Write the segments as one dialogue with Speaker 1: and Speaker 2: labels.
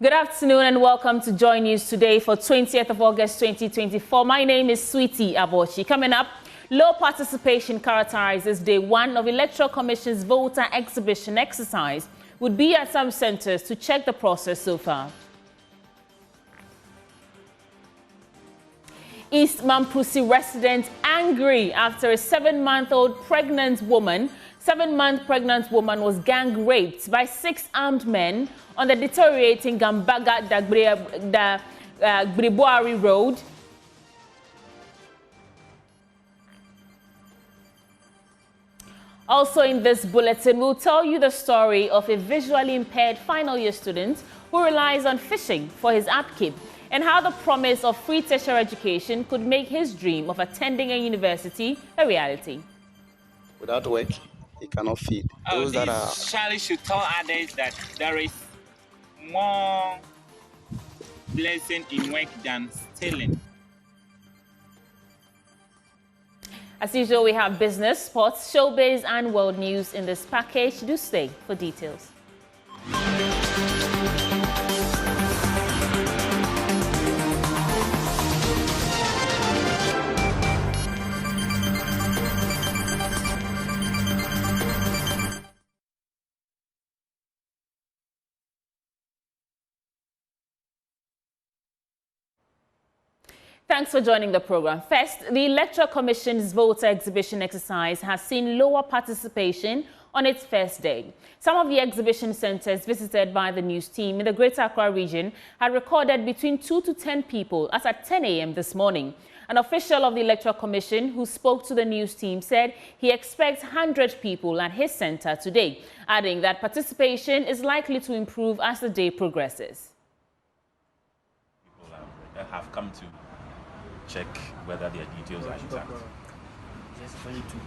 Speaker 1: Good afternoon and welcome to JoyNews Today for 20th of August 2024. My name is Sweetie Abochi. Coming up, low participation characterizes day one of Electoral Commission's voter exhibition exercise. Would be at some centers to check the process so far. East Mampusi resident angry after a 7-month-old pregnant woman was gang raped by 6 armed men on the deteriorating Gambaga Griboari Road. Also in this bulletin, we'll tell you the story of a visually impaired final year student who relies on fishing for his upkeep, and how the promise of free tertiary education could make his dream of attending a university a reality.
Speaker 2: Without work, he cannot feed. Those that are...
Speaker 3: Charlie should tell others that there is more blessing in work than stealing.
Speaker 1: As usual, we have business, sports, showbiz, and world news in this package. Do stay for details. Thanks for joining the program. First, the Electoral Commission's voter exhibition exercise has seen lower participation on its first day. Some of the exhibition centers visited by the news team in the Greater Accra region had recorded between 2 to 10 people as at 10 a.m. this morning. An official of the Electoral Commission who spoke to the news team said he expects 100 people at his center today, adding that participation is likely to improve as the day progresses.
Speaker 4: People have come to check whether their details are intact.
Speaker 5: Just only two.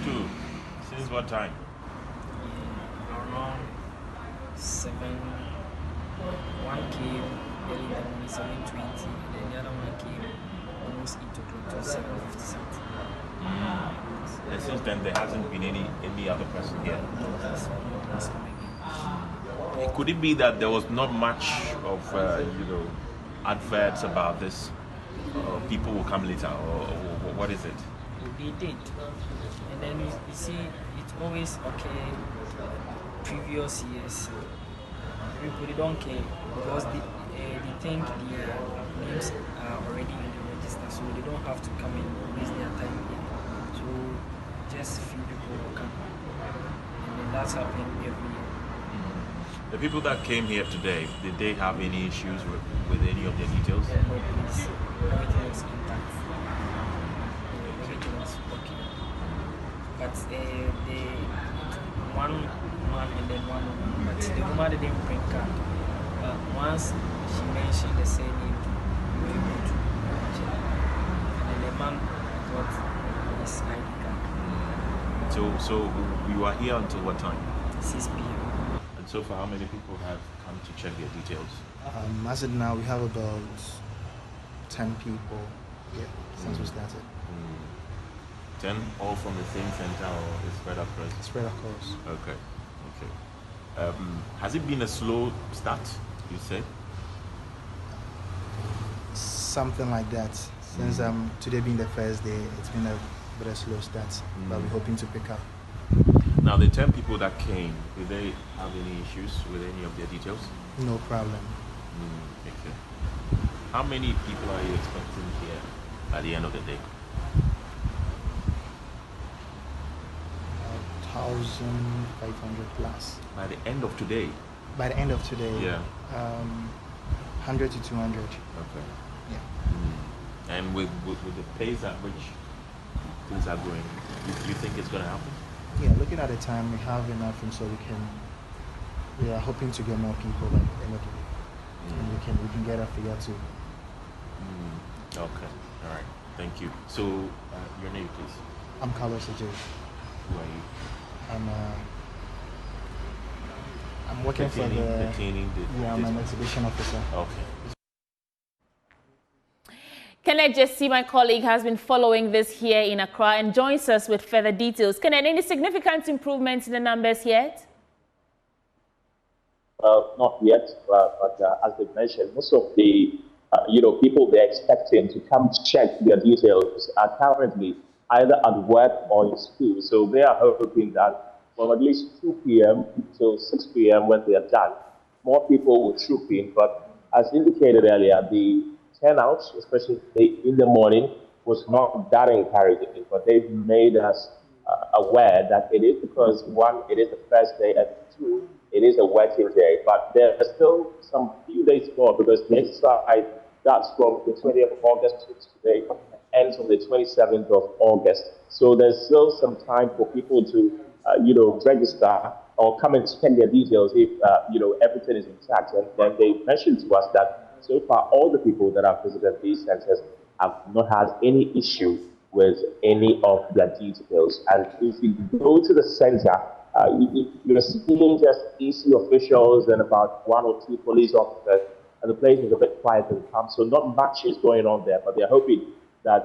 Speaker 4: Two? Since what time?
Speaker 5: Around 7. One came early in the morning, 7:20. Then the other one came almost 8 o'clock to 7:50 something.
Speaker 4: And since then, there hasn't been any other person here. Could it be that there was not much of adverts about this? People will come later, or what is it?
Speaker 5: They did, and then you see it's always okay. Previous years, people don't care because they think their names are already in the register, so they don't have to come and waste their time here. So just few people will come, and then that's happening every year.
Speaker 4: The people that came here today, did they have any issues with any of their details?
Speaker 5: No, please. Everything was intact. Everything was okay. But the one man and then one woman, but the woman didn't bring card. But once she mentioned the same name, we were able to check. And then the man got his ID card.
Speaker 4: So you are here until what time?
Speaker 5: 6 p.m.
Speaker 4: So far, how many people have come to check their details?
Speaker 6: As of now, we have about 10 people here since we started.
Speaker 4: 10 all from the same center, or is spread across?
Speaker 6: Spread across.
Speaker 4: Okay. Has it been a slow start, you say?
Speaker 6: Something like that. Since today being the first day, it's been a bit of a slow start, but we're hoping to pick up.
Speaker 4: Now, the 10 people that came, did they have any issues with any of their details?
Speaker 6: No problem.
Speaker 4: Okay. How many people are you expecting here at the end of the day?
Speaker 6: 1,500 plus.
Speaker 4: By the end of today?
Speaker 6: By the end of today,
Speaker 4: yeah.
Speaker 6: 100 to 200.
Speaker 4: Okay.
Speaker 6: Yeah.
Speaker 4: And with the pace at which things are going, you think it's going to happen?
Speaker 6: Yeah, looking at the time we have in Offinso, we are hoping to get more people by the end of the day. And we can get a figure too.
Speaker 4: Okay, all right, thank you. So, your name, please?
Speaker 6: I'm Carlos Ajay.
Speaker 4: Who are you?
Speaker 6: I'm working for the
Speaker 4: cleaning.
Speaker 6: I'm an exhibition officer.
Speaker 4: Okay.
Speaker 1: Kenneth Jesse, my colleague, has been following this here in Accra and joins us with further details. Kenneth, any significant improvements in the numbers yet?
Speaker 7: Well, not yet, but as they mentioned, most of the people they're expecting to come check their details are currently either at work or in school. So they are hoping that from at least 2 p.m. till 6 p.m. when they are done, more people will troop in. But as indicated earlier, the turnout, especially in the morning, was not that encouraging. But they've made us aware that it is because, one, it is the first day, and two, it is a working day. But there are still some few days more because the exercise starts from the 20th of August to today, ends on the 27th of August. So there's still some time for people to, register or come and check their details if, everything is intact. And then they mentioned to us that so far all the people that have visited these centers have not had any issue with any of their details. And if you go to the center, you're seeing just EC officials and about 1 or 2 police officers, and the place is a bit quiet and calm. So not much is going on there, but they're hoping that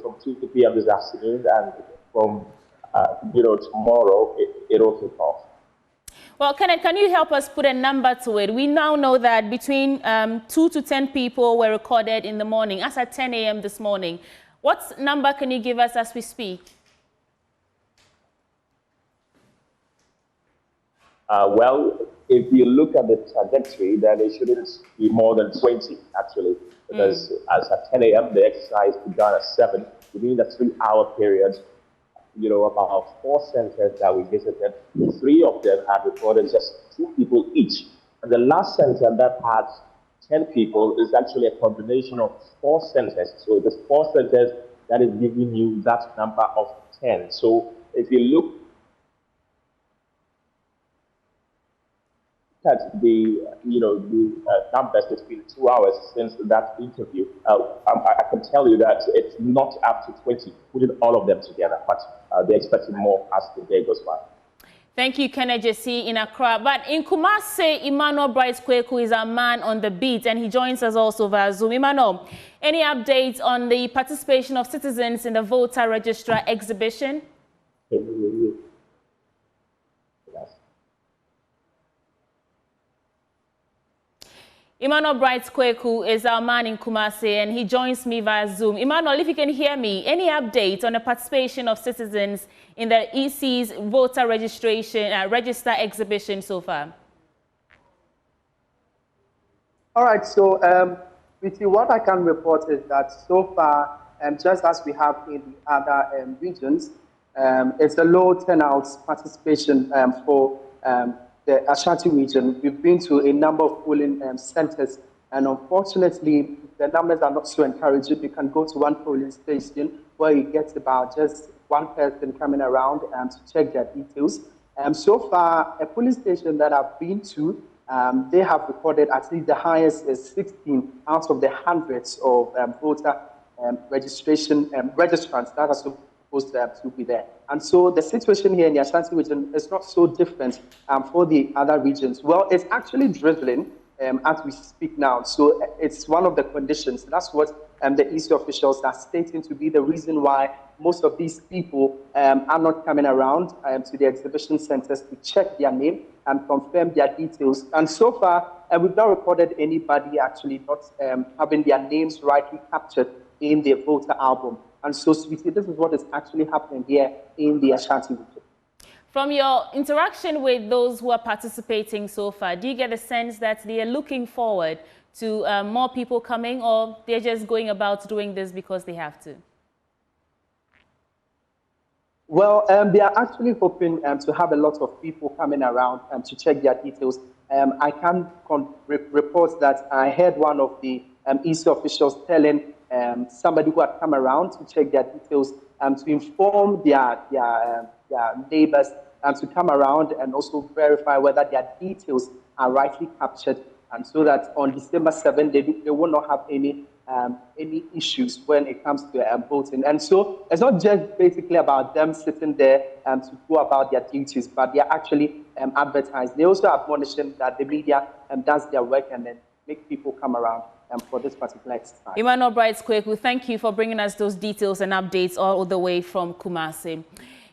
Speaker 7: from 2 p.m. this afternoon and from tomorrow it'll kick off.
Speaker 1: Well, Kenneth, can you help us put a number to it? We now know that between 2 to 10 people were recorded in the morning, as at 10 a.m. this morning. What number can you give us as we speak?
Speaker 7: Well, if you look at the trajectory, then it shouldn't be more than 20, actually, because as at 10 a.m., the exercise began at 7. Within the 3-hour period, about 4 centers that we visited, 3 of them had reported just 2 people each. And the last center that had 10 people is actually a combination of 4 centers. So there's 4 centers that is giving you that number of 10. So if you look at the numbers between 2 hours since that interview, I can tell you that it's not up to 20, putting all of them together, but they're expecting more as the day goes by.
Speaker 1: Thank you, Kenneth Jesse in Accra. But in Kumasi, Emmanuel Bright-Kweku is our man on the beat, and he joins us also via Zoom. Emmanuel, any updates on the participation of citizens in the voter registrar exhibition? Emmanuel Bright-Kweku is our man in Kumasi, and he joins me via Zoom. Emmanuel, if you can hear me, any update on the participation of citizens in the EC's voter registration register exhibition so far?
Speaker 8: All right, so with you, what I can report is that so far, just as we have in the other regions, it's a low turnout participation for the Ashanti region. We've been to a number of polling centers, and unfortunately, the numbers are not so encouraging. You can go to one polling station where you get about just 1 person coming around to check their details. So far, a polling station that I've been to, they have recorded at least the highest is 16 out of the hundreds of voter registration registrants that are supposed to be there. And so the situation here in the Ashanti region is not so different for the other regions. Well, it's actually drizzling as we speak now. So it's one of the conditions. That's what the EC officials are stating to be the reason why most of these people are not coming around to the exhibition centers to check their name and confirm their details. And so far, we've not recorded anybody actually not having their names rightly captured in their voter album. And so, sweetie, this is what is actually happening here in the Ashanti region.
Speaker 1: From your interaction with those who are participating so far, do you get a sense that they are looking forward to more people coming, or they're just going about doing this because they have to?
Speaker 8: Well, they are actually hoping to have a lot of people coming around to check their details. I can report that I heard one of the EC officials telling somebody who had come around to check their details to inform their neighbors to come around and also verify whether their details are rightly captured, and so that on December 7th they will not have any issues when it comes to voting. And so it's not just basically about them sitting there to go about their duties, but they are actually advertised. They also admonish them that the media does their work and then make people come around for this particular exercise.
Speaker 1: Emmanuel Bright-Kweku, thank you for bringing us those details and updates all the way from Kumasi.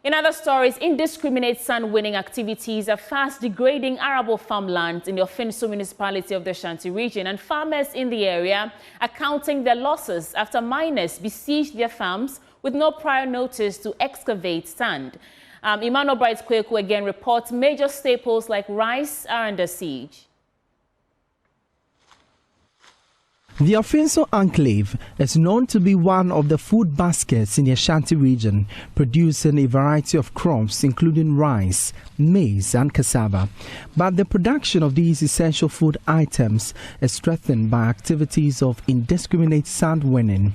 Speaker 1: In other stories, indiscriminate sand-winning activities are fast degrading arable farmlands in the Offinso municipality of the Ashanti region, and farmers in the area are counting their losses after miners besieged their farms with no prior notice to excavate sand. Emmanuel Bright-Kweku again reports major staples like rice are under siege.
Speaker 9: The Offinso enclave is known to be one of the food baskets in the Ashanti region, producing a variety of crops including rice, maize and cassava. But the production of these essential food items is threatened by activities of indiscriminate sand winning.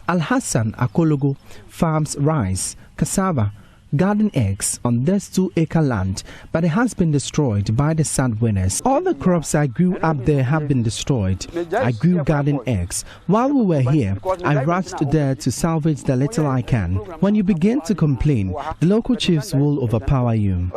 Speaker 9: Al-Hassan Akologo farms rice, cassava, garden eggs on this 2-acre land, but it has been destroyed by the sand winners. All the crops I grew up there have been destroyed. I grew garden eggs. While we were here, I rushed there to salvage the little I can. When you begin to complain, the local chiefs will overpower you.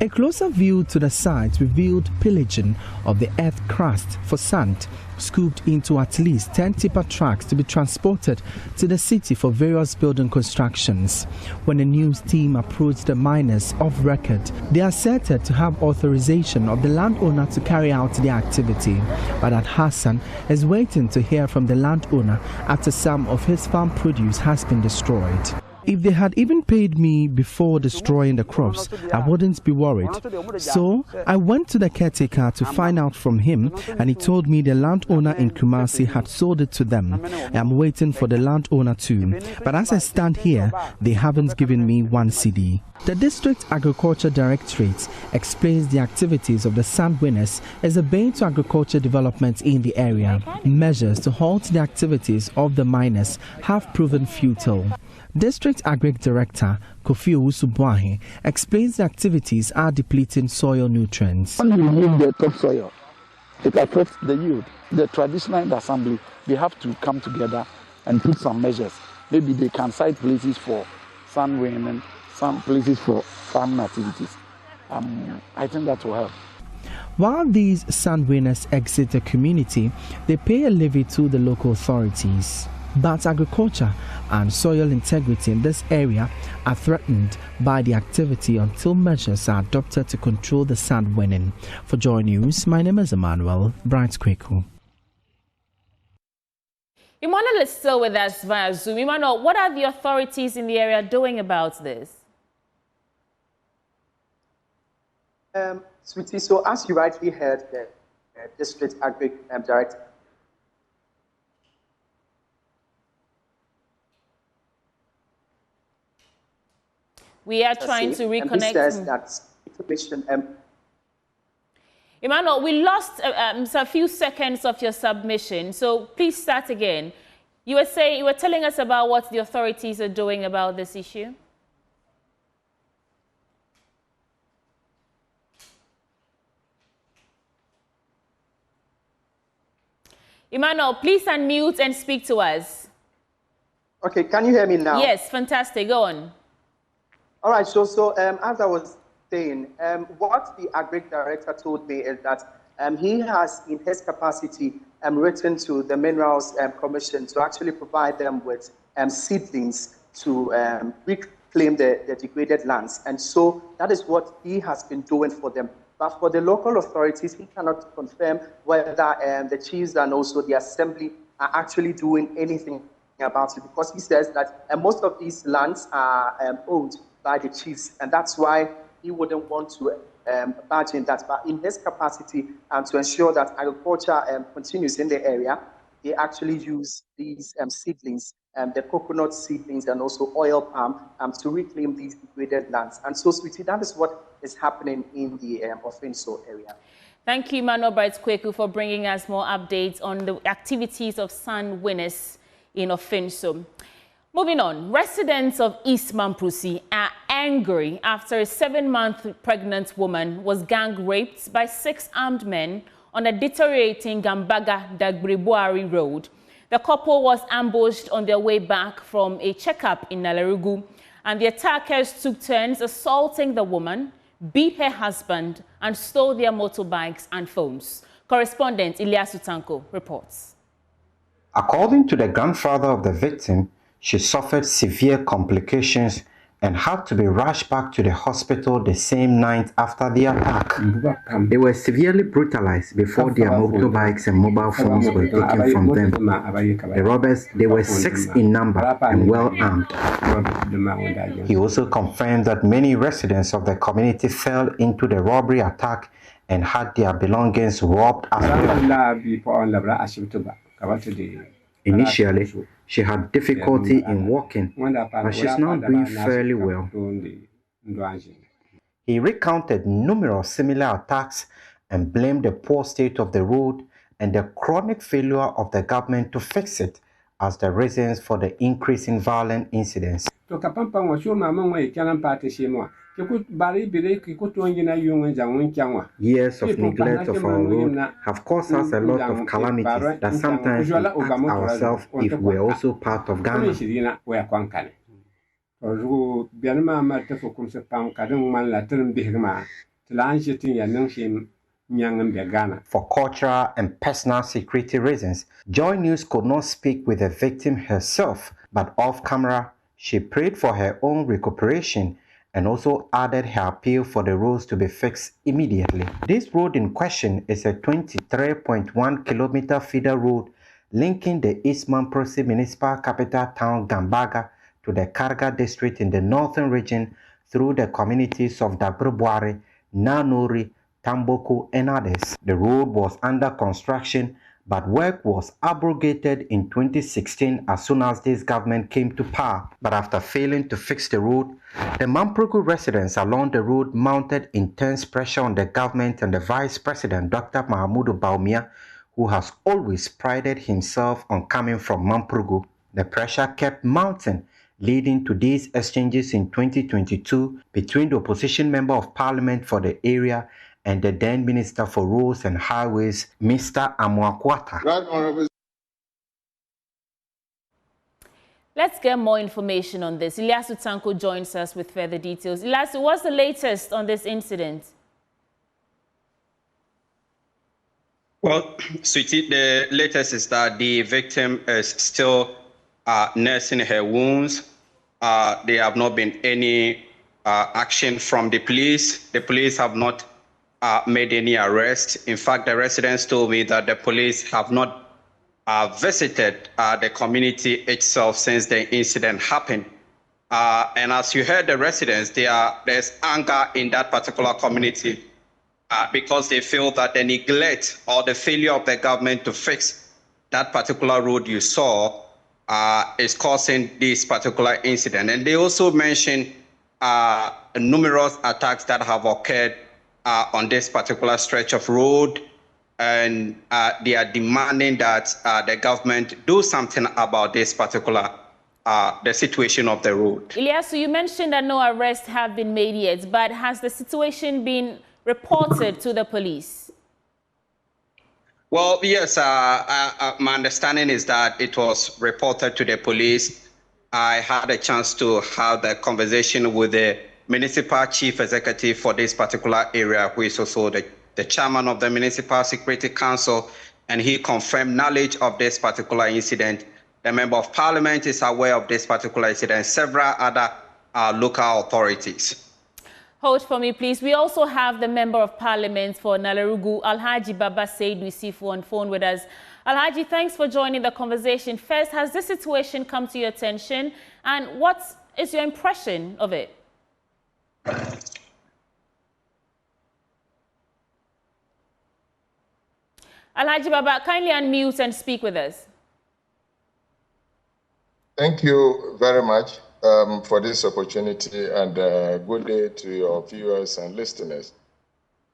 Speaker 9: A closer view to the site revealed pillaging of the earth crust for sand, scooped into at least 10 tipper trucks to be transported to the city for various building constructions. When the news team approached the miners off record, they asserted to have authorization of the landowner to carry out the activity, but that Hassan is waiting to hear from the landowner after some of his farm produce has been destroyed. If they had even paid me before destroying the crops, I wouldn't be worried. So I went to the caretaker to find out from him, and he told me the landowner in Kumasi had sold it to them. I'm waiting for the landowner too. But as I stand here, they haven't given me 1 cedi. The District Agriculture Directorate explains the activities of the sand winners as a bane to agriculture development in the area. Measures to halt the activities of the miners have proven futile. District Agric Director Kofi Owusu-Boahe explains the activities are depleting soil nutrients.
Speaker 10: When you remove the topsoil, it affects the yield. The traditional assembly, they have to come together and put some measures. Maybe they can cite places for sand winning, some places for farming activities. I think that will help.
Speaker 9: While these sand winners exit the community, they pay a levy to the local authorities. But agriculture and soil integrity in this area are threatened by the activity until measures are adopted to control the sand winning. For Joy News, my name is Emmanuel Bright-Kweku.
Speaker 1: Emmanuel is still with us via Zoom. Emmanuel, what are the authorities in the area doing about this?
Speaker 8: Sweetie, so as you rightly heard, the District Agric Director
Speaker 1: we are trying to reconnect.
Speaker 8: Says that information.
Speaker 1: Emmanuel, we lost a few seconds of your submission, so please start again. You were telling us about what the authorities are doing about this issue. Emmanuel, please unmute and speak to us.
Speaker 8: Okay, can you hear me now?
Speaker 1: Yes, fantastic. Go on.
Speaker 8: All right, so as I was saying, what the Agric Director told me is that he has, in his capacity, written to the Minerals Commission to actually provide them with seedlings to reclaim the degraded lands. And so that is what he has been doing for them. But for the local authorities, he cannot confirm whether the chiefs and also the assembly are actually doing anything about it, because he says that most of these lands are owned by the chiefs, and that's why he wouldn't want to barge in that. But in his capacity to ensure that agriculture continues in the area, they actually use these seedlings, the coconut seedlings and also oil palm to reclaim these degraded lands. And so, Sweetie, that is what is happening in the Offinso area.
Speaker 1: Thank you, Emmanuel Bright-Kweku, for bringing us more updates on the activities of sand winners in Offinso. Moving on, residents of East Mamprusi are angry after a 7-month pregnant woman was gang raped by 6 armed men on a deteriorating Gambaga-Dagbribuari road. The couple was ambushed on their way back from a checkup in Nalerugu, and the attackers took turns assaulting the woman, beat her husband, and stole their motorbikes and phones. Correspondent Ilyasu Tanko reports.
Speaker 11: According to the grandfather of the victim, she suffered severe complications and had to be rushed back to the hospital the same night after the attack. They were severely brutalized before their motorbikes and mobile phones were taken from them. The robbers, they were 6 in number and well armed. He also confirmed that many residents of the community fell into the robbery attack and had their belongings robbed as well. Initially, she had difficulty in walking, but she's now doing fairly well. He recounted numerous similar attacks and blamed the poor state of the road and the chronic failure of the government to fix it as the reasons for the increase in violent incidents. Years of neglect of our road have caused us a lot of calamities that sometimes we ask ourselves if we're also part of Ghana. For cultural and personal security reasons, Joy News could not speak with the victim herself, but off camera, she prayed for her own recuperation and also added her appeal for the roads to be fixed immediately. This road in question is a 23.1 kilometer feeder road linking the Eastman Prosi municipal capital town Gambaga to the Karga district in the northern region through the communities of Dabrubware, Nanori, Tamboko, and others. The road was under construction, but work was abrogated in 2016 as soon as this government came to power. But after failing to fix the road, the Mamproku residents along the road mounted intense pressure on the government and the Vice President, Dr. Mahamudu Bawumia, who has always prided himself on coming from Mamproku. The pressure kept mounting, leading to these exchanges in 2022 between the opposition member of parliament for the area and the then Minister for Roads and Highways, Mr. Amuakwata.
Speaker 1: Let's get more information on this. Ilyasu Tanko joins us with further details. Ilyasu, what's the latest on this incident?
Speaker 12: Well, Sweetie, the latest is that the victim is still nursing her wounds. There have not been any action from the police. The police have not made any arrests. In fact, the residents told me that the police have not visited the community itself since the incident happened. And as you heard the residents, there's anger in that particular community because they feel that the neglect or the failure of the government to fix that particular road you saw is causing this particular incident. And they also mentioned numerous attacks that have occurred on this particular stretch of road, and they are demanding that the government do something about this particular the situation of the road.
Speaker 1: Ilyasu, you mentioned that no arrests have been made yet, but has the situation been reported to the police?
Speaker 12: Well, yes, my understanding is that it was reported to the police. I had a chance to have the conversation with the municipal chief executive for this particular area, who is also the chairman of the Municipal Security Council, and he confirmed knowledge of this particular incident. The member of parliament is aware of this particular incident, several other local authorities.
Speaker 1: Hold for me, please. We also have the member of parliament for Nalarugu, Alhaji Baba Saidu Isifu, on phone with us. Alhaji, thanks for joining the conversation. First, has this situation come to your attention, and what is your impression of it? Alhaji Baba, kindly unmute and speak with us.
Speaker 13: Thank you very much for this opportunity, and good day to your viewers and listeners.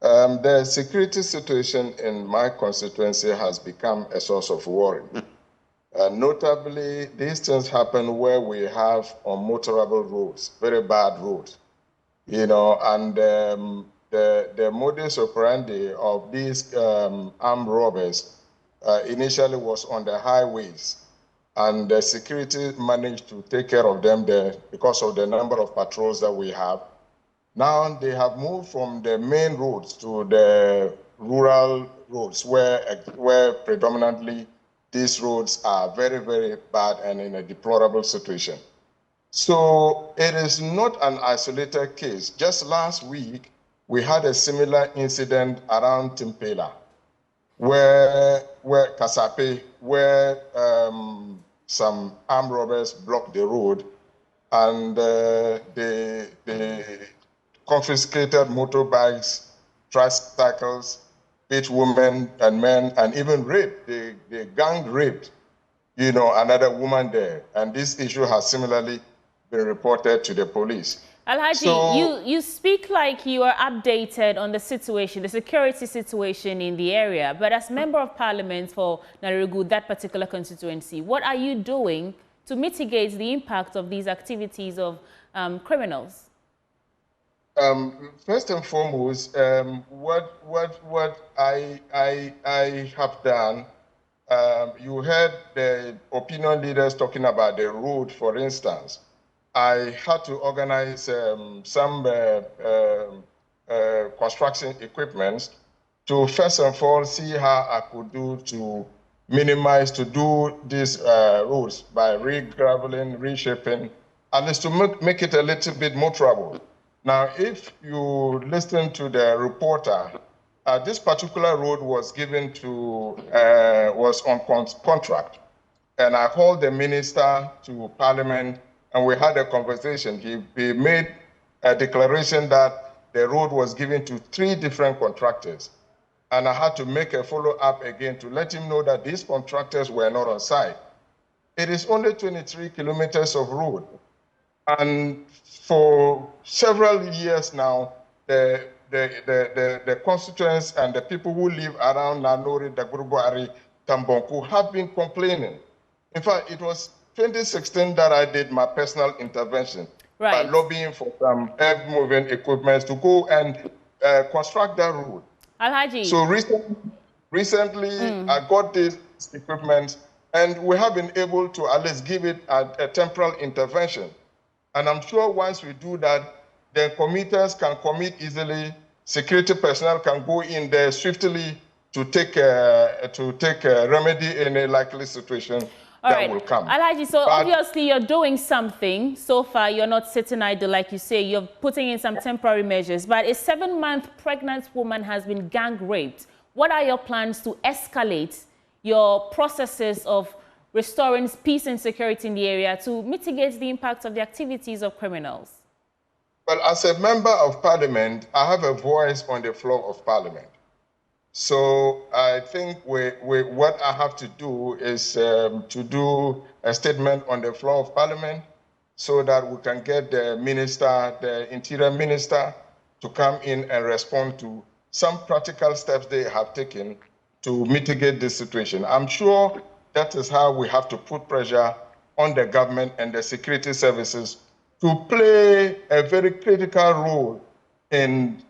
Speaker 13: The security situation in my constituency has become a source of worry. Notably, these things happen where we have unmotorable roads, very bad roads, you know, and the modus operandi of these armed robbers initially was on the highways, and the security managed to take care of them there because of the number of patrols that we have. Now they have moved from the main roads to the rural roads where predominantly these roads are very, very bad and in a deplorable situation. So it is not an isolated case. Just last week, we had a similar incident around Timpela, where Kasape, where some armed robbers blocked the road, and they confiscated motorbikes, tricycles, beat women and men, and even raped. They gang raped, another woman there. And this issue has similarly been reported to the police.
Speaker 1: Alhaji, so, you speak like you are updated on the situation, the security situation in the area, but as Member of Parliament for Narigu, that particular constituency, what are you doing to mitigate the impact of these activities of criminals?
Speaker 13: First and foremost, what I have done, you heard the opinion leaders talking about the road, for instance. I had to organize some construction equipment to first and foremost see how I could do to minimize, to do these roads by re-graveling, reshaping, at least to make it a little bit more trouble. Now, if you listen to the reporter, this particular road was given to, was on contract. And I called the minister to Parliament and we had a conversation. He made a declaration that the road was given to 3 different contractors. And I had to make a follow-up again to let him know that these contractors were not on site. It is only 23 kilometers of road. And for several years now, the constituents and the people who live around Nanori, Dagurubuari, Tambonku have been complaining. In fact, it was 2016 that I did my personal intervention by lobbying for some earth-moving equipment to go and construct that road.
Speaker 1: Alhaji.
Speaker 13: So recently I got this equipment and we have been able to at least give it a temporal intervention. And I'm sure once we do that, the committers can commit easily, security personnel can go in there swiftly to take remedy in a likely situation. That will come.
Speaker 1: Alhaji, so obviously you're doing something. So far, you're not sitting idle, like you say. You're putting in some temporary measures. But a 7-month pregnant woman has been gang raped. What are your plans to escalate your processes of restoring peace and security in the area to mitigate the impact of the activities of criminals?
Speaker 13: Well, as a member of Parliament, I have a voice on the floor of Parliament. So I think what I have to do is to do a statement on the floor of Parliament so that we can get the minister, the Interior Minister, to come in and respond to some practical steps they have taken to mitigate this situation. I'm sure that is how we have to put pressure on the government and the security services to play a very critical role in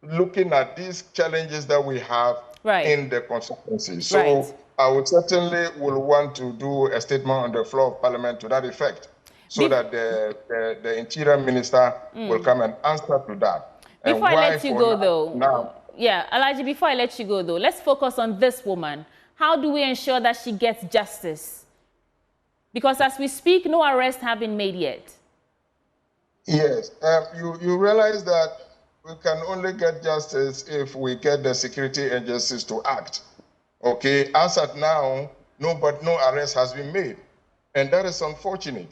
Speaker 13: looking at these challenges that we have in the constituency. So I would certainly want to do a statement on the floor of Parliament to that effect, so that the Interior Minister will come and answer to that.
Speaker 1: Before I let you go, though, Alhaji, before I let you go, though, let's focus on this woman. How do we ensure that she gets justice? Because as we speak, no arrests have been made yet.
Speaker 13: Yes, you realize that we can only get justice if we get the security agencies to act. Okay, as at now, no arrest has been made. And that is unfortunate.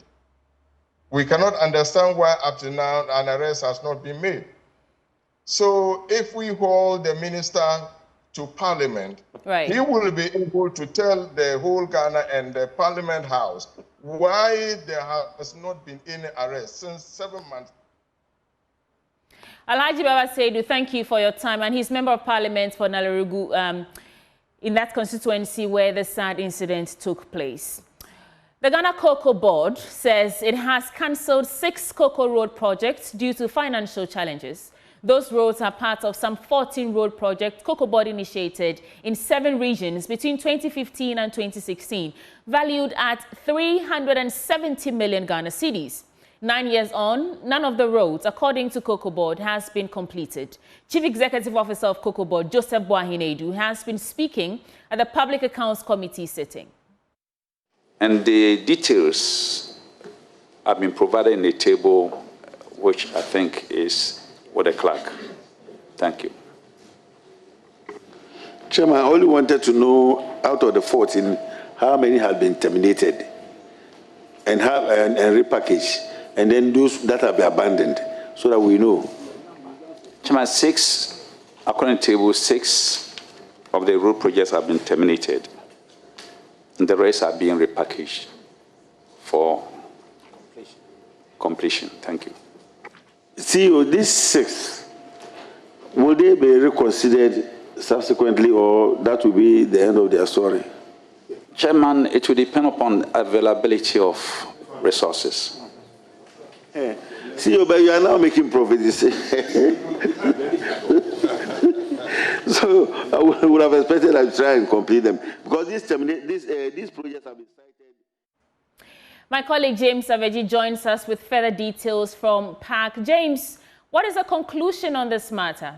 Speaker 13: We cannot understand why up to now an arrest has not been made. So if we hold the minister to Parliament, he will be able to tell the whole Ghana and the Parliament House why there has not been any arrest since 7 months.
Speaker 1: Alhaji Baba Seidu, thank you for your time. And he's Member of Parliament for Nalarugu in that constituency where the sad incident took place. The Ghana Cocoa Board says it has cancelled 6 Cocoa Road projects due to financial challenges. Those roads are part of some 14 road projects Cocoa Board initiated in 7 regions between 2015 and 2016, valued at 370 million Ghana cedis. 9 years on, none of the roads, according to Cocoa Board, has been completed. Chief Executive Officer of Cocoa Board, Joseph Boahinedu, has been speaking at the Public Accounts Committee sitting.
Speaker 14: And the details have been provided in a table, which I think is with the clerk. Thank you.
Speaker 15: Chairman, I only wanted to know, out of the 14, how many have been terminated and repackaged, and then those that have been abandoned, so that we know.
Speaker 14: Chairman, 6, according to table, 6 of the road projects have been terminated, and the rest are being repackaged for completion. Thank you.
Speaker 15: CEO, these 6, will they be reconsidered subsequently, or that will be the end of their story?
Speaker 14: Chairman, it will depend upon availability of resources.
Speaker 15: Yeah. CEO, but you are now making profits. So I would have expected I to try and complete them, because these projects have been cited.
Speaker 1: My colleague James Saveji joins us with further details from PAC. James, what is the conclusion on this matter?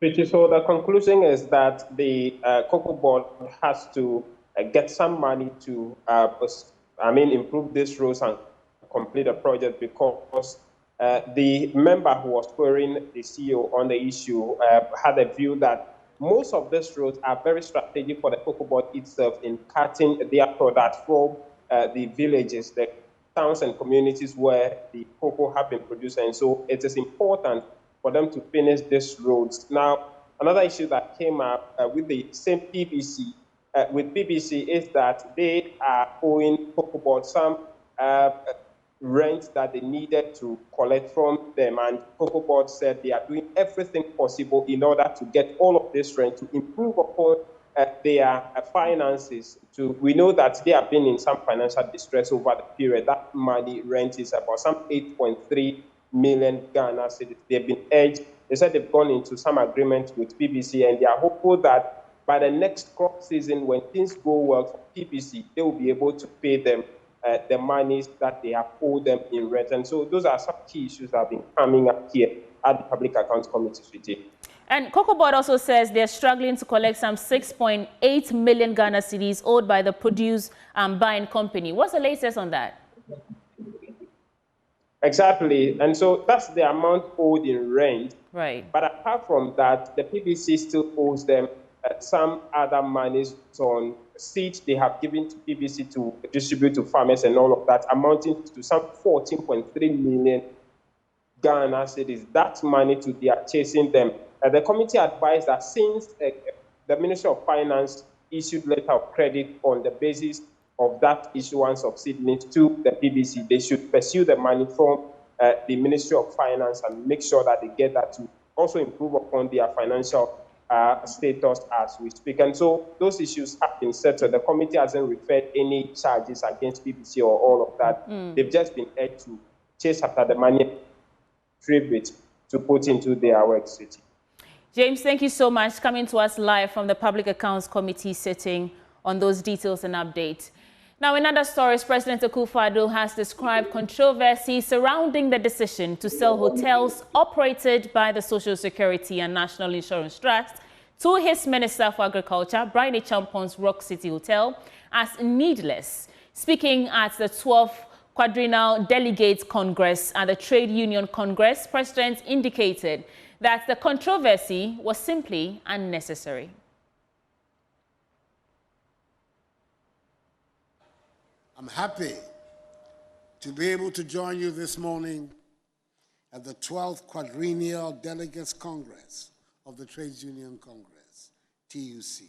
Speaker 16: So the conclusion is that the Cocoa Board has to get some money to, improve these roads and complete the project, because the member who was querying the CEO on the issue had a view that most of these roads are very strategic for the Cocoa Board itself in cutting their product from the villages, the towns and communities where the cocoa have been produced. And so it is important for them to finish these roads. Now, another issue that came up with the same PBC, is that they are owing Cocoa Board some rent that they needed to collect from them. And Cocoa Board said they are doing everything possible in order to get all of this rent to improve upon their finances. We know that they have been in some financial distress over the period. That money, rent, is about some 8.3 million Ghana cedis. They've been urged. They said they've gone into some agreement with PBC, and they are hopeful that by the next crop season, when things go well for PBC, they will be able to pay them the monies that they have owed them in rent. And so those are some key issues that have been coming up here at the Public Accounts Committee.
Speaker 1: And Cocoa Board also says they're struggling to collect some 6.8 million Ghana cedis owed by the produce buying company. What's the latest on that?
Speaker 16: Exactly. And so that's the amount owed in rent.
Speaker 1: Right.
Speaker 16: But apart from that, the PBC still owes them some other monies on seeds they have given to PBC to distribute to farmers and all of that, amounting to some 14.3 million Ghana cedis. That money they are chasing them. The committee advised that since the Ministry of Finance issued letter of credit on the basis of that issuance of seedlings to the PBC, they should pursue the money from the Ministry of Finance and make sure that they get that to also improve upon their financial status as we speak. And so those issues have been settled. The committee hasn't referred any charges against PBC or all of that. They've just been urged to chase after the money, retrieve it to put into their work city.
Speaker 1: James, thank you so much coming to us live from the Public Accounts Committee sitting on those details and updates. Now, in other stories, President Akufo-Addo has described controversy surrounding the decision to sell hotels operated by the Social Security and National Insurance Trust to his Minister for Agriculture, Brian Champon's Rock City Hotel, as needless. Speaking at the 12th Quadrennial Delegates Congress at the Trade Union Congress, President indicated that the controversy was simply unnecessary.
Speaker 17: I'm happy to be able to join you this morning at the 12th Quadrennial Delegates Congress of the Trades Union Congress, TUC.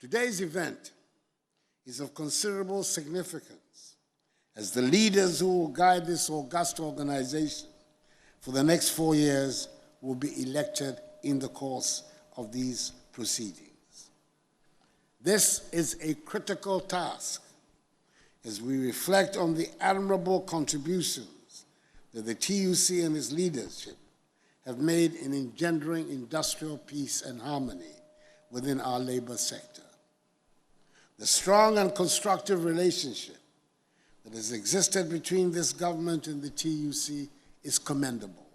Speaker 17: Today's event is of considerable significance as the leaders who will guide this august organization for the next 4 years will be elected in the course of these proceedings. This is a critical task as we reflect on the admirable contributions that the TUC and its leadership have made in engendering industrial peace and harmony within our labor sector. The strong and constructive relationship that has existed between this government and the TUC is commendable.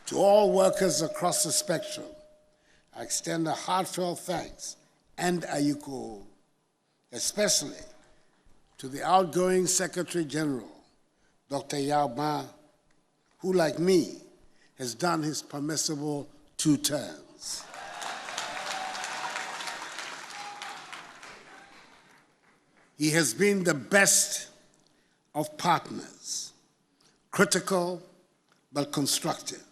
Speaker 17: To all workers across the spectrum, I extend a heartfelt thanks and ayuko, especially to the outgoing Secretary General, Dr. Yao Ma, who, like me, has done his permissible 2 terms. He has been the best of partners, critical but constructive.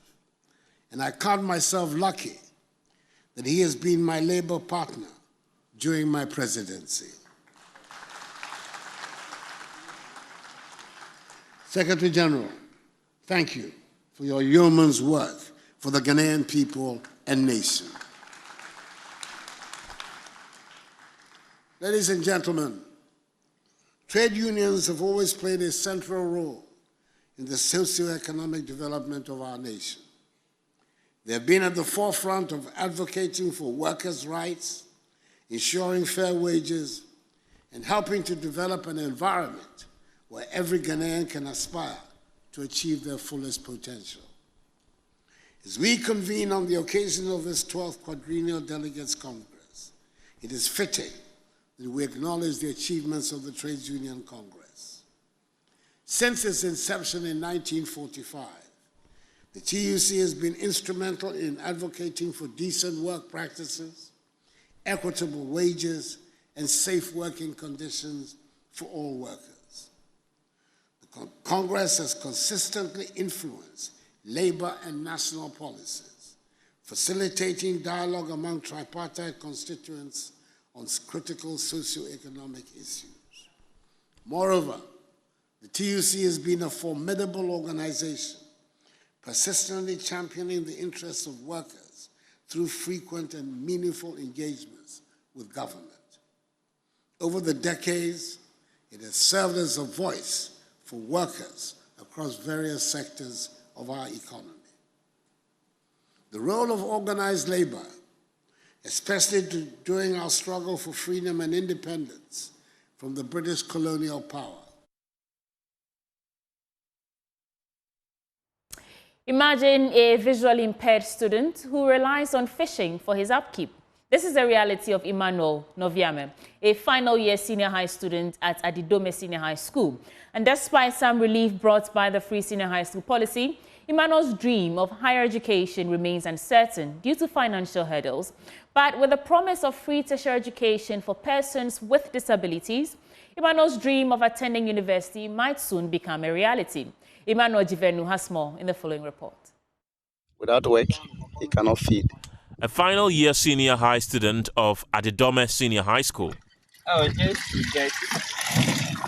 Speaker 17: And I count myself lucky that he has been my labor partner during my presidency. Secretary General, thank you for your yeoman's work for the Ghanaian people and nation. Ladies and gentlemen, trade unions have always played a central role in the socio-economic development of our nation. They have been at the forefront of advocating for workers' rights, ensuring fair wages, and helping to develop an environment where every Ghanaian can aspire to achieve their fullest potential. As we convene on the occasion of this 12th Quadrennial Delegates Congress, it is fitting that we acknowledge the achievements of the Trades Union Congress. Since its inception in 1945, the TUC has been instrumental in advocating for decent work practices, equitable wages, and safe working conditions for all workers. The Congress has consistently influenced labor and national policies, facilitating dialogue among tripartite constituents on critical socio-economic issues. Moreover, the TUC has been a formidable organization, persistently championing the interests of workers through frequent and meaningful engagements with government. Over the decades, it has served as a voice for workers across various sectors of our economy. The role of organized labor, especially during our struggle for freedom and independence from the British colonial power.
Speaker 1: Imagine a visually impaired student who relies on fishing for his upkeep. This is the reality of Emmanuel Noviame, a final-year senior high student at Adidome Senior High School. And despite some relief brought by the free senior high school policy, Emmanuel's dream of higher education remains uncertain due to financial hurdles. But with the promise of free tertiary education for persons with disabilities, Emmanuel's dream of attending university might soon become a reality. Emmanuel Jivenu has more in the following report.
Speaker 2: Without work, he cannot feed.
Speaker 4: A final year senior high student of Adidome Senior High School.
Speaker 3: Just to get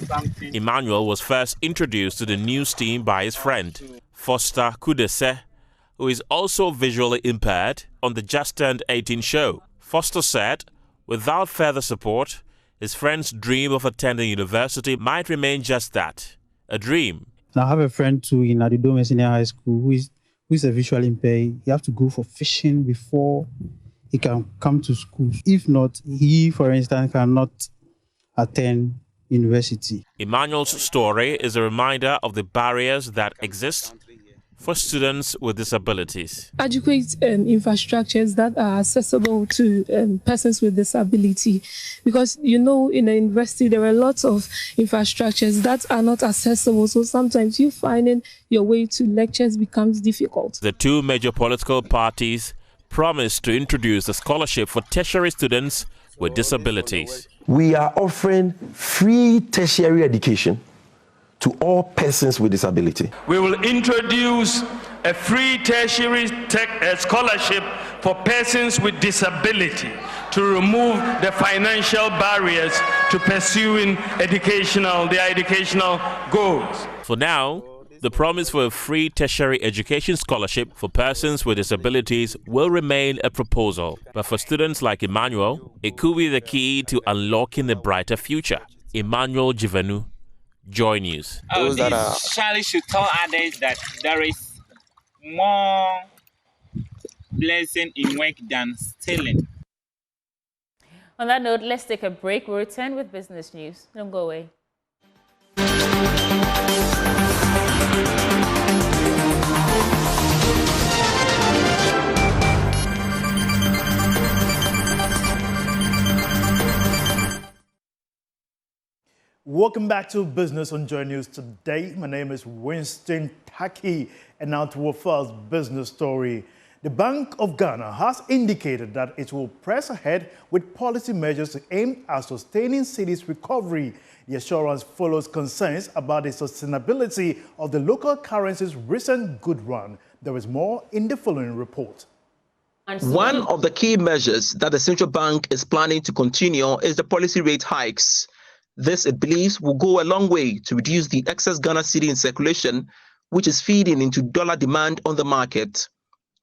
Speaker 3: something.
Speaker 4: Emmanuel was first introduced to the news team by his friend, Foster Kudese, who is also visually impaired, on the Just Turned 18 show. Foster said, without further support, his friend's dream of attending university might remain just that, a dream.
Speaker 18: I have a friend too in Adidome Senior High School who is a visually impaired. He has to go for fishing before he can come to school. If not, he, for instance, cannot attend university.
Speaker 4: Emmanuel's story is a reminder of the barriers that exist for students with disabilities.
Speaker 19: Adequate infrastructures that are accessible to persons with disability, because in the university there are lots of infrastructures that are not accessible, so sometimes you finding your way to lectures becomes difficult.
Speaker 4: The two major political parties promised to introduce a scholarship for tertiary students with disabilities.
Speaker 20: We are offering free tertiary education to all persons with disability.
Speaker 21: We will introduce a free tertiary scholarship for persons with disability to remove the financial barriers to pursuing their educational goals.
Speaker 4: For now, the promise for a free tertiary education scholarship for persons with disabilities will remain a proposal. But for students like Emmanuel, it could be the key to unlocking a brighter future. Emmanuel Jivenu, Joy News.
Speaker 3: Charlie should tell others that there is more blessing in work than stealing.
Speaker 1: On that note, let's take a break. We'll return with business news. Don't go away.
Speaker 5: Welcome back to Business on JoyNews Today. My name is Winston Taki, and now to our first business story. The Bank of Ghana has indicated that it will press ahead with policy measures aimed at sustaining city's recovery. The assurance follows concerns about the sustainability of the local currency's recent good run. There is more in the following report.
Speaker 22: One of the key measures that the central bank is planning to continue is the policy rate hikes. This, it believes, will go a long way to reduce the excess Ghana cedi in circulation, which is feeding into dollar demand on the market.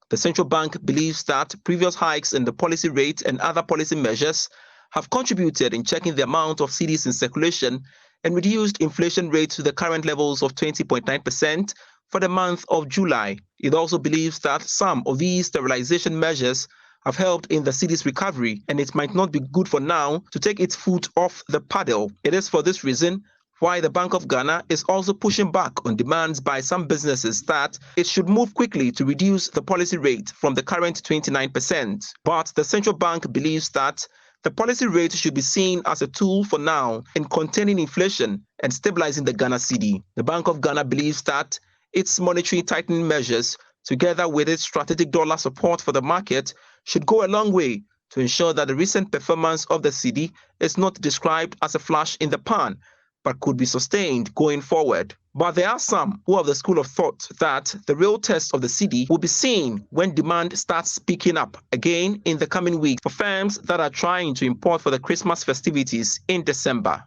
Speaker 22: The central bank believes that previous hikes in the policy rate and other policy measures have contributed in checking the amount of cedis in circulation and reduced inflation rate to the current levels of 20.9% for the month of July. It also believes that some of these stabilization measures have helped in the city's recovery, and it might not be good for now to take its foot off the paddle. It is for this reason why the Bank of Ghana is also pushing back on demands by some businesses that it should move quickly to reduce the policy rate from the current 29%. But the central bank believes that the policy rate should be seen as a tool for now in containing inflation and stabilizing the Ghana cedi. The Bank of Ghana believes that its monetary tightening measures, together with its strategic dollar support for the market, should go a long way to ensure that the recent performance of the cedi is not described as a flash in the pan, but could be sustained going forward. But there are some who have the school of thought that the real test of the cedi will be seen when demand starts picking up again in the coming week for firms that are trying to import for the Christmas festivities in December.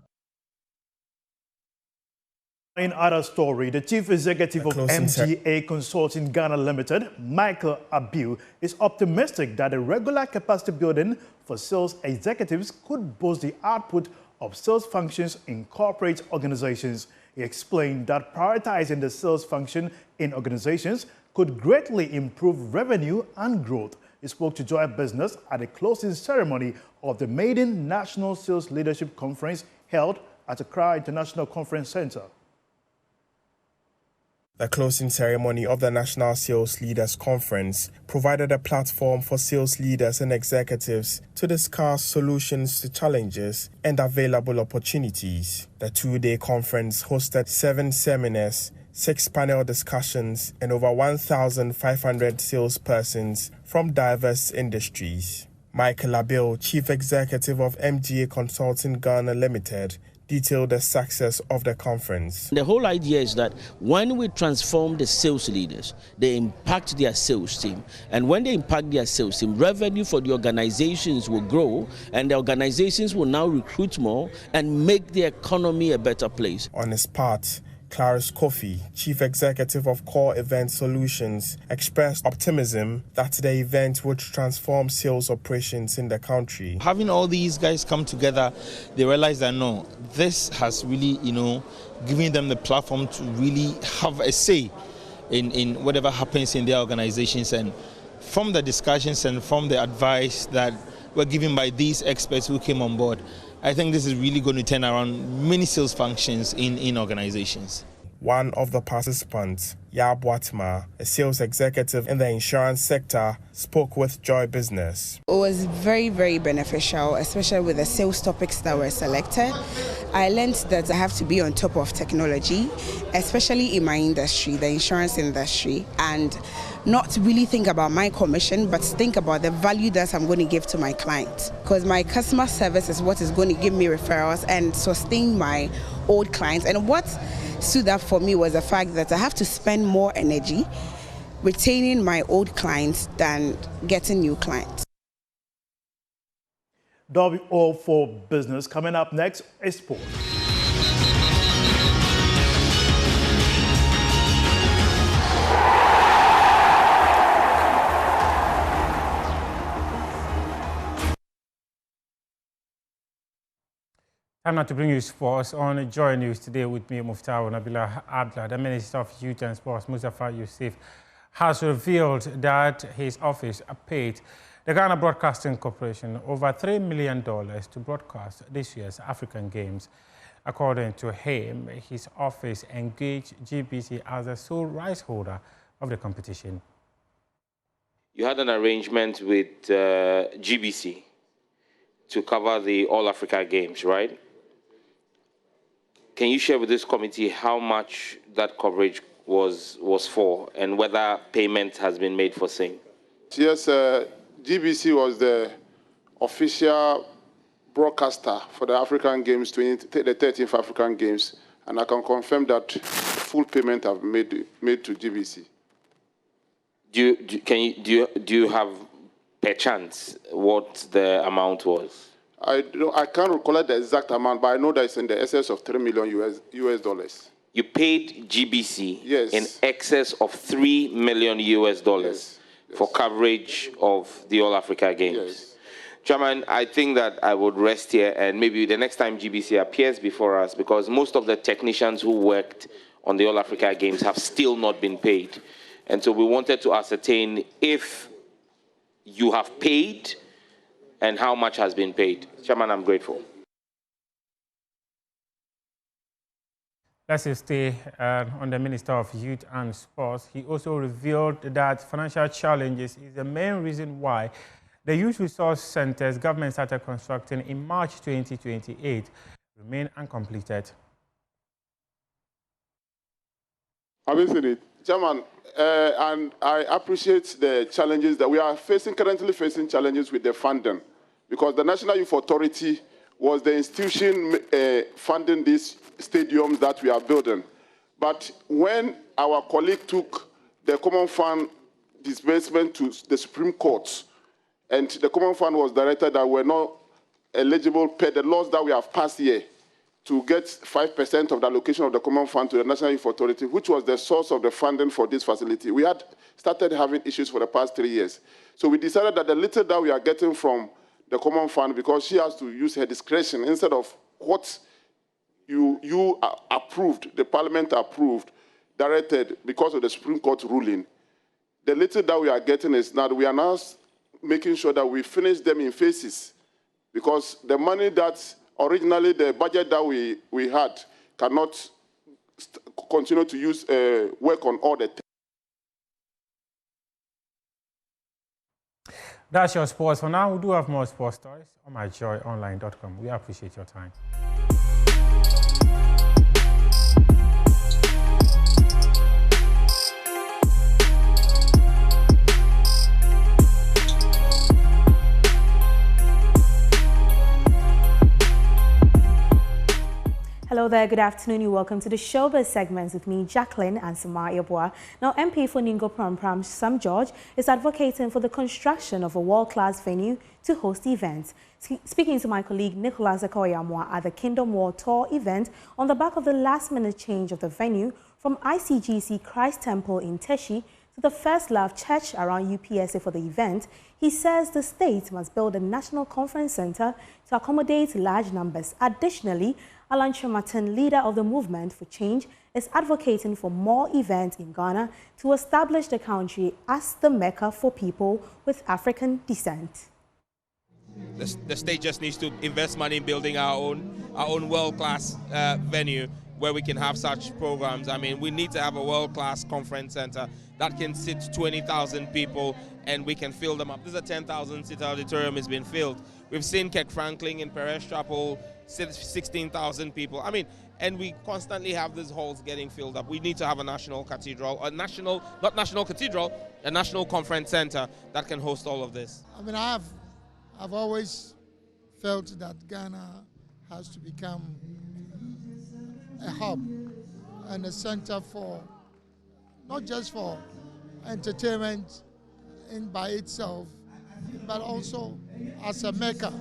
Speaker 5: In other story, the chief executive of MGA Consulting Ghana Limited, Michael Abiu, is optimistic that a regular capacity building for sales executives could boost the output of sales functions in corporate organizations. He explained that prioritizing the sales function in organizations could greatly improve revenue and growth. He spoke to Joy Business at the closing ceremony of the Maiden National Sales Leadership Conference held at Accra International Conference Center.
Speaker 23: The closing ceremony of the National Sales Leaders Conference provided a platform for sales leaders and executives to discuss solutions to challenges and available opportunities. The two-day conference hosted 7 seminars, 6 panel discussions, and over 1,500 salespersons from diverse industries. Michael Abiu, Chief Executive of MGA Consulting Ghana Limited, detailed the success of the conference.
Speaker 24: The whole idea is that when we transform the sales leaders, they impact their sales team. And when they impact their sales team, revenue for the organizations will grow, and the organizations will now recruit more and make the economy a better place.
Speaker 23: On his part, Clarence Kofi, Chief Executive of Core Event Solutions, expressed optimism that the event would transform sales operations in the country.
Speaker 25: Having all these guys come together, they realize that no, this has really, given them the platform to really have a say in whatever happens in their organizations. And from the discussions and from the advice that were given by these experts who came on board, I think this is really going to turn around many sales functions in organizations.
Speaker 23: One of the participants, Yab Watma, a sales executive in the insurance sector, spoke with Joy Business.
Speaker 26: It was very, very beneficial, especially with the sales topics that were selected. I learned that I have to be on top of technology, especially in my industry, the insurance industry, and not really think about my commission, but think about the value that I'm going to give to my clients. Because my customer service is what is going to give me referrals and sustain my old clients. And what stood up for me was the fact that I have to spend more energy retaining my old clients than getting new clients.
Speaker 5: That'll be all for business. Coming up next is sport.
Speaker 27: Time now to bring you sports on Joy News Today with me, Muftawa Nabila Abdullah, the Minister of Youth and Sports, Mustafa Yusuf has revealed that his office paid the Ghana Broadcasting Corporation over $3 million to broadcast this year's African Games. According to him, his office engaged GBC as the sole rights holder of the competition.
Speaker 6: You had an arrangement with GBC to cover the All Africa Games, right? Can you share with this committee how much that coverage was for and whether payment has been made for same?
Speaker 7: Yes, GBC was the official broadcaster for the African Games, the 13th African Games, and I can confirm that full payment have made to GBC.
Speaker 6: Do you have per chance what the amount was?
Speaker 7: I can't recall the exact amount, but I know that it's in the excess of $3 million US dollars.
Speaker 6: You paid GBC
Speaker 7: yes.
Speaker 6: in excess of $3 million US dollars for coverage of the All Africa Games.
Speaker 7: Yes.
Speaker 6: Chairman, I think that I would rest here and maybe the next time GBC appears before us, because most of the technicians who worked on the All Africa Games have still not been paid. And so we wanted to ascertain if you have paid and how much has been paid. Chairman, I'm grateful.
Speaker 27: Let's stay on the Minister of Youth and Sports. He also revealed that financial challenges is the main reason why the youth resource centers government started constructing in March 2028 remain uncompleted.
Speaker 7: Having said it, Chairman, and I appreciate the challenges that we are currently facing challenges with the funding, because the National Youth Authority was the institution funding these stadiums that we are building. But when our colleague took the Common Fund disbursement to the Supreme Court, and the Common Fund was directed that we're not eligible per the laws that we have passed here to get 5% of the allocation of the Common Fund to the National Youth Authority, which was the source of the funding for this facility. We had started having issues for the past 3 years. So we decided that the little that we are getting from the Common Fund, because she has to use her discretion instead of what you approved, the Parliament approved, directed because of the Supreme Court ruling. The little that we are getting is now we are now making sure that we finish them in phases, because the money that originally the budget that we had cannot continue to use work on all the time.
Speaker 27: That's your sports for now. We do have more sports stories on myjoyonline.com. We appreciate your time.
Speaker 8: Hello there, good afternoon. You're welcome to the Showbiz segments with me, Jacqueline and Samar Yabua. Now, MP for Ningo Pram Sam George is advocating for the construction of a world-class venue to host events. Speaking to my colleague Nicholas Akoyamwa at the Kingdom War Tour event on the back of the last-minute change of the venue from ICGC Christ Temple in Teshi to the First Love Church around UPSA for the event, he says the state must build a national conference center to accommodate large numbers. Additionally, Alan Chematin, leader of the Movement for Change, is advocating for more events in Ghana to establish the country as the Mecca for people with African descent.
Speaker 9: The state just needs to invest money in building our own world-class venue where we can have such programs. I mean, we need to have a world-class conference center that can sit 20,000 people and we can fill them up. This is a 10,000-seat auditorium has been filled. We've seen Kirk Franklin in Perez Chapel, 16,000 people. I mean, and we constantly have these halls getting filled up. We need to have a national cathedral, not national cathedral, a national conference center that can host all of this.
Speaker 10: I mean, I've always felt that Ghana has to become a hub and a center for, not just for entertainment in by itself, but also as a Mecca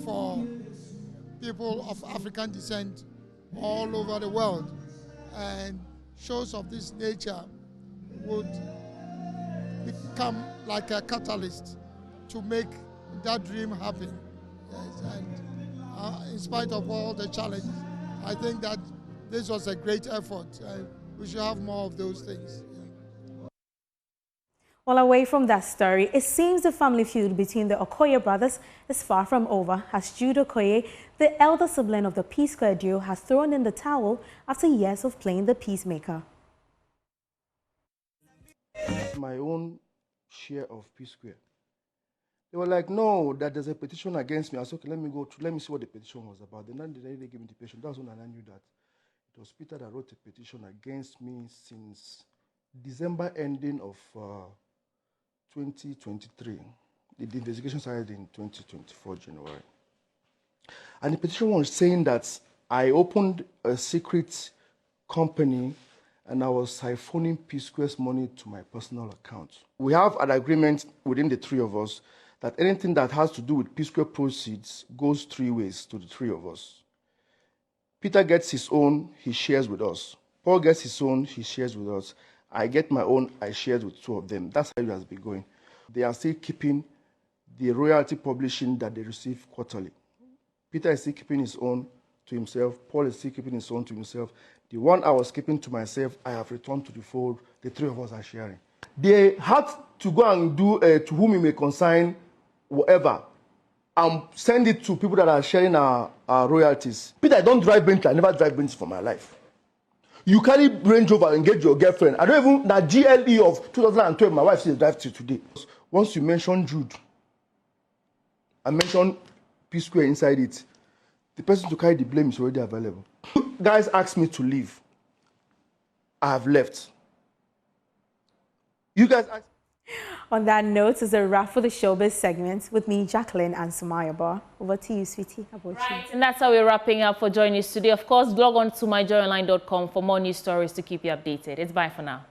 Speaker 10: for people of African descent all over the world. And shows of this nature would become like a catalyst to make that dream happen. Yes, and in spite of all the challenges, I think that this was a great effort. We should have more of those things.
Speaker 8: Well, away from that story, it seems the family feud between the Okoye brothers is far from over, as Jude Okoye, the elder sibling of the P-Square duo, has thrown in the towel after years of playing the peacemaker.
Speaker 11: My own share of P-Square. They were like, no, that there's a petition against me. I said, okay, let me see what the petition was about. Then they gave me the petition. That's when I knew that it was Peter that wrote a petition against me since December ending of 2023. The investigation started in 2024, January. And the petition was saying that I opened a secret company and I was siphoning P-Square's money to my personal account. We have an agreement within the three of us that anything that has to do with P-Square proceeds goes three ways to the three of us. Peter gets his own, he shares with us. Paul gets his own, he shares with us. I get my own, I share with two of them. That's how it has been going. They are still keeping the royalty publishing that they receive quarterly. Peter is still keeping his own to himself. Paul is still keeping his own to himself. The one I was keeping to myself, I have returned to the fold. The three of us are sharing. They had to go and do to whom it may consign whatever and send it to people that are sharing our royalties. Peter, I don't drive Bentley. I never drive Bentley for my life. You carry Range Rover and engage your girlfriend. I don't even, that GLE of 2012, my wife still drives till today. Once you mention Jude, I mention P-Square inside it, the person to carry the blame is already available. Guys asked me to leave. I have left. You guys asked.
Speaker 8: On that note, is a wrap for the Showbiz segment with me, Jacqueline and Samaya Bar. Over to you, sweetie. How about you?
Speaker 1: And that's how we're wrapping up for JoyNews Today. Of course, log on to myjoyonline.com for more news stories to keep you updated. It's bye for now.